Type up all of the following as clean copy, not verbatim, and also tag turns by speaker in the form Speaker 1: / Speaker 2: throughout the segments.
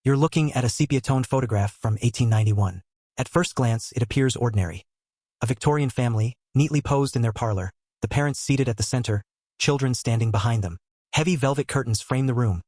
Speaker 1: You're looking at a sepia-toned photograph from 1891. At first glance, it appears ordinary. A Victorian family, neatly posed in their parlor, the parents seated at the center, children standing behind them. Heavy velvet curtains frame the room,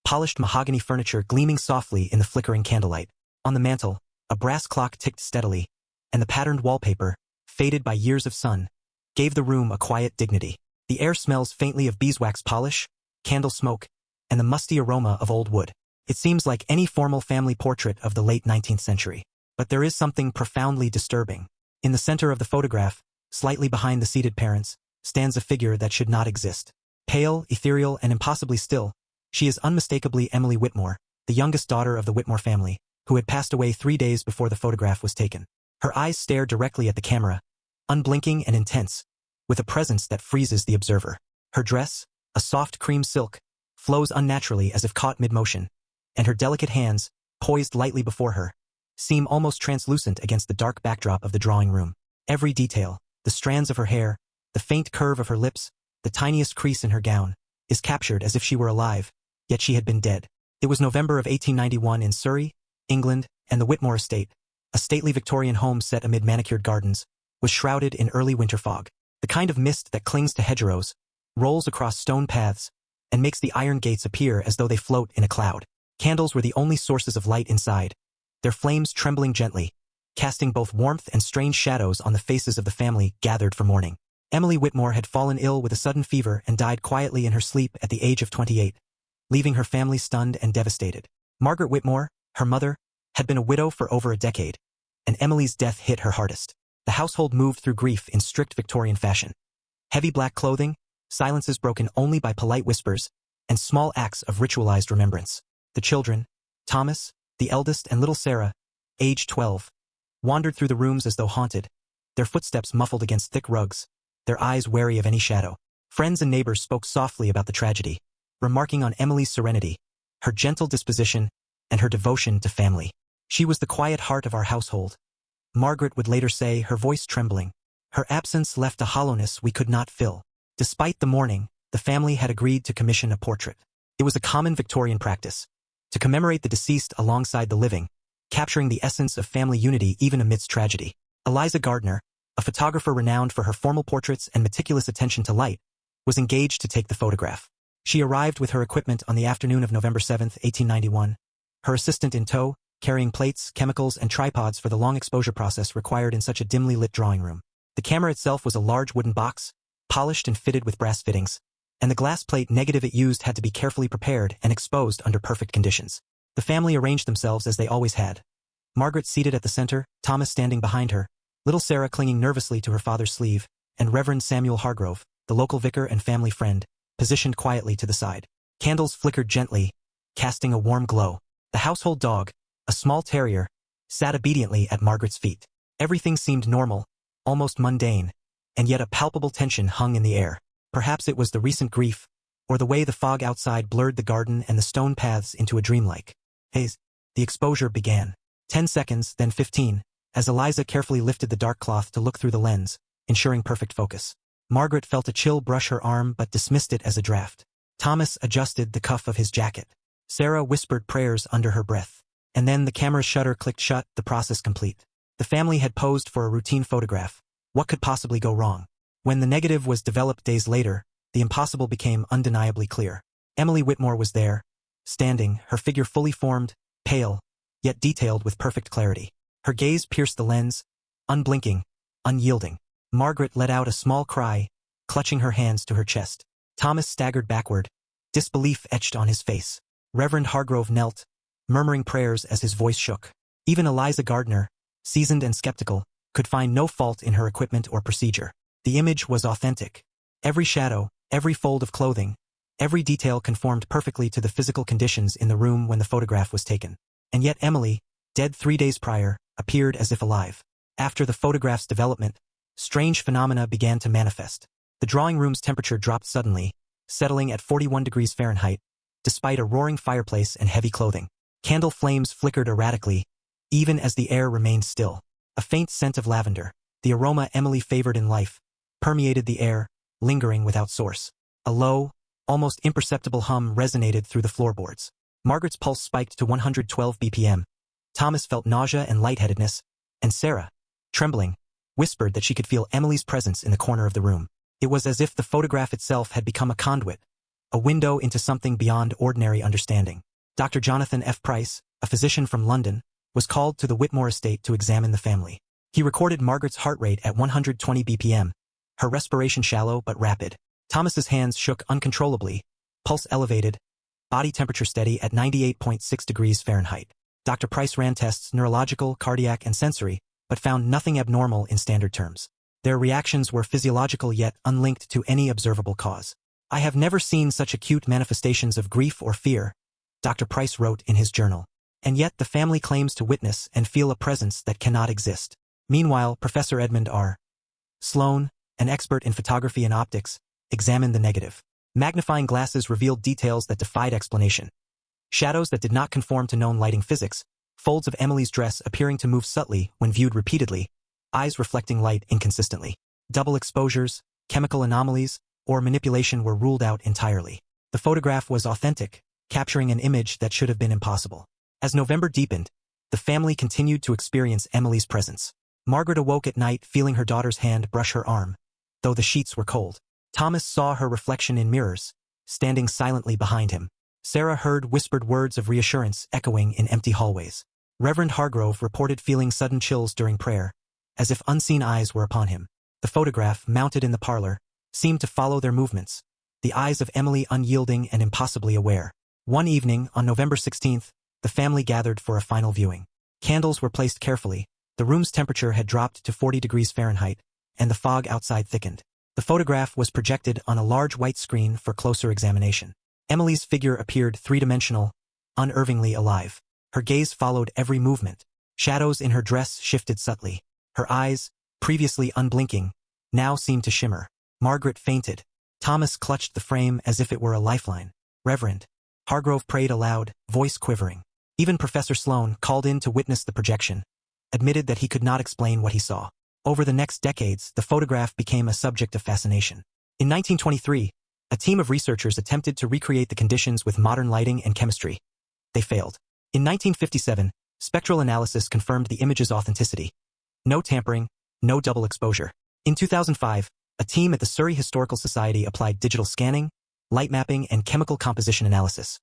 Speaker 1: polished mahogany furniture gleaming softly in the flickering candlelight. On the mantel, a brass clock ticked steadily, and the patterned wallpaper, faded by years of sun, gave the room a quiet dignity. The air smells faintly of beeswax polish, candle smoke, and the musty aroma of old wood. It seems like any formal family portrait of the late 19th century. But there is something profoundly disturbing. In the center of the photograph, slightly behind the seated parents, stands a figure that should not exist. Pale, ethereal, and impossibly still, she is unmistakably Emily Whitmore, the youngest daughter of the Whitmore family, who had passed away 3 days before the photograph was taken. Her eyes stare directly at the camera, unblinking and intense, with a presence that freezes the observer. Her dress, a soft cream silk, flows unnaturally as if caught mid-motion, and her delicate hands, poised lightly before her, seem almost translucent against the dark backdrop of the drawing room. Every detail, the strands of her hair, the faint curve of her lips, the tiniest crease in her gown, is captured as if she were alive, yet she had been dead. It was November of 1891 in Surrey, England, and the Whitmore estate, a stately Victorian home set amid manicured gardens, was shrouded in early winter fog. The kind of mist that clings to hedgerows, rolls across stone paths, and makes the iron gates appear as though they float in a cloud. Candles were the only sources of light inside, their flames trembling gently, casting both warmth and strange shadows on the faces of the family gathered for mourning. Emily Whitmore had fallen ill with a sudden fever and died quietly in her sleep at the age of 28, leaving her family stunned and devastated. Margaret Whitmore, her mother, had been a widow for over a decade, and Emily's death hit her hardest. The household moved through grief in strict Victorian fashion. Heavy black clothing, silences broken only by polite whispers, and small acts of ritualized remembrance. The children, Thomas, the eldest, and little Sarah, aged 12, wandered through the rooms as though haunted, their footsteps muffled against thick rugs, their eyes wary of any shadow. Friends and neighbors spoke softly about the tragedy, remarking on Emily's serenity, her gentle disposition, and her devotion to family. She was the quiet heart of our household, Margaret would later say, her voice trembling. Her absence left a hollowness we could not fill. Despite the mourning, the family had agreed to commission a portrait. It was a common Victorian practice, to commemorate the deceased alongside the living, capturing the essence of family unity even amidst tragedy. Eliza Gardner, a photographer renowned for her formal portraits and meticulous attention to light, was engaged to take the photograph. She arrived with her equipment on the afternoon of November 7, 1891, her assistant in tow, carrying plates, chemicals, and tripods for the long exposure process required in such a dimly lit drawing room. The camera itself was a large wooden box, polished and fitted with brass fittings, and the glass plate negative it used had to be carefully prepared and exposed under perfect conditions. The family arranged themselves as they always had. Margaret seated at the center, Thomas standing behind her, little Sarah clinging nervously to her father's sleeve, and Reverend Samuel Hargrove, the local vicar and family friend, positioned quietly to the side. Candles flickered gently, casting a warm glow. The household dog, a small terrier, sat obediently at Margaret's feet. Everything seemed normal, almost mundane, and yet a palpable tension hung in the air. Perhaps it was the recent grief, or the way the fog outside blurred the garden and the stone paths into a dreamlike haze. The exposure began. 10 seconds, then 15, as Eliza carefully lifted the dark cloth to look through the lens, ensuring perfect focus. Margaret felt a chill brush her arm but dismissed it as a draft. Thomas adjusted the cuff of his jacket. Sarah whispered prayers under her breath. And then the camera's shutter clicked shut, the process complete. The family had posed for a routine photograph. What could possibly go wrong? When the negative was developed days later, the impossible became undeniably clear. Emily Whitmore was there, standing, her figure fully formed, pale, yet detailed with perfect clarity. Her gaze pierced the lens, unblinking, unyielding. Margaret let out a small cry, clutching her hands to her chest. Thomas staggered backward, disbelief etched on his face. Reverend Hargrove knelt, murmuring prayers as his voice shook. Even Eliza Gardner, seasoned and skeptical, could find no fault in her equipment or procedure. The image was authentic. Every shadow, every fold of clothing, every detail conformed perfectly to the physical conditions in the room when the photograph was taken. And yet Emily, dead 3 days prior, appeared as if alive. After the photograph's development, strange phenomena began to manifest. The drawing room's temperature dropped suddenly, settling at 41 degrees Fahrenheit, despite a roaring fireplace and heavy clothing. Candle flames flickered erratically, even as the air remained still. A faint scent of lavender, the aroma Emily favored in life, permeated the air, lingering without source. A low, almost imperceptible hum resonated through the floorboards. Margaret's pulse spiked to 112 BPM. Thomas felt nausea and lightheadedness, and Sarah, trembling, whispered that she could feel Emily's presence in the corner of the room. It was as if the photograph itself had become a conduit, a window into something beyond ordinary understanding. Dr. Jonathan F. Price, a physician from London, was called to the Whitmore estate to examine the family. He recorded Margaret's heart rate at 120 BPM, her respiration shallow but rapid. Thomas's hands shook uncontrollably, pulse elevated, body temperature steady at 98.6 degrees Fahrenheit. Dr. Price ran tests neurological, cardiac, and sensory, but found nothing abnormal in standard terms. Their reactions were physiological yet unlinked to any observable cause. "I have never seen such acute manifestations of grief or fear," Dr. Price wrote in his journal. And yet the family claims to witness and feel a presence that cannot exist. Meanwhile, Professor Edmund R. Sloan, an expert in photography and optics, examined the negative. Magnifying glasses revealed details that defied explanation. Shadows that did not conform to known lighting physics, folds of Emily's dress appearing to move subtly when viewed repeatedly, eyes reflecting light inconsistently. Double exposures, chemical anomalies, or manipulation were ruled out entirely. The photograph was authentic, capturing an image that should have been impossible. As November deepened, the family continued to experience Emily's presence. Margaret awoke at night feeling her daughter's hand brush her arm, though the sheets were cold. Thomas saw her reflection in mirrors, standing silently behind him. Sarah heard whispered words of reassurance echoing in empty hallways. Reverend Hargrove reported feeling sudden chills during prayer, as if unseen eyes were upon him. The photograph, mounted in the parlor, seemed to follow their movements, the eyes of Emily unyielding and impossibly aware. One evening, on November 16th, the family gathered for a final viewing. Candles were placed carefully, the room's temperature had dropped to 40 degrees Fahrenheit, and the fog outside thickened. The photograph was projected on a large white screen for closer examination. Emily's figure appeared three-dimensional, unervingly alive. Her gaze followed every movement. Shadows in her dress shifted subtly. Her eyes, previously unblinking, now seemed to shimmer. Margaret fainted. Thomas clutched the frame as if it were a lifeline. Reverend Hargrove prayed aloud, voice quivering. Even Professor Sloan, called in to witness the projection, admitted that he could not explain what he saw. Over the next decades, the photograph became a subject of fascination. In 1923, a team of researchers attempted to recreate the conditions with modern lighting and chemistry. They failed. In 1957, spectral analysis confirmed the image's authenticity. No tampering, no double exposure. In 2005, a team at the Surrey Historical Society applied digital scanning, light mapping, and chemical composition analysis.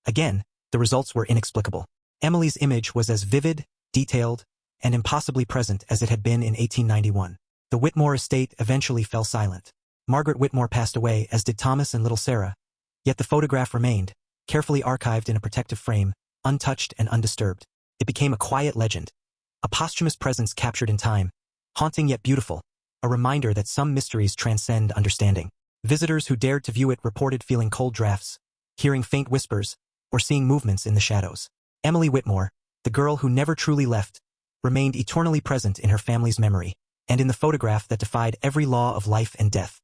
Speaker 1: Again, the results were inexplicable. Emily's image was as vivid, detailed, and impossibly present as it had been in 1891. The Whitmore estate eventually fell silent. Margaret Whitmore passed away, as did Thomas and little Sarah. Yet the photograph remained, carefully archived in a protective frame, untouched and undisturbed. It became a quiet legend, a posthumous presence captured in time, haunting yet beautiful, a reminder that some mysteries transcend understanding. Visitors who dared to view it reported feeling cold drafts, hearing faint whispers, or seeing movements in the shadows. Emily Whitmore, the girl who never truly left, remained eternally present in her family's memory, and in the photograph that defied every law of life and death.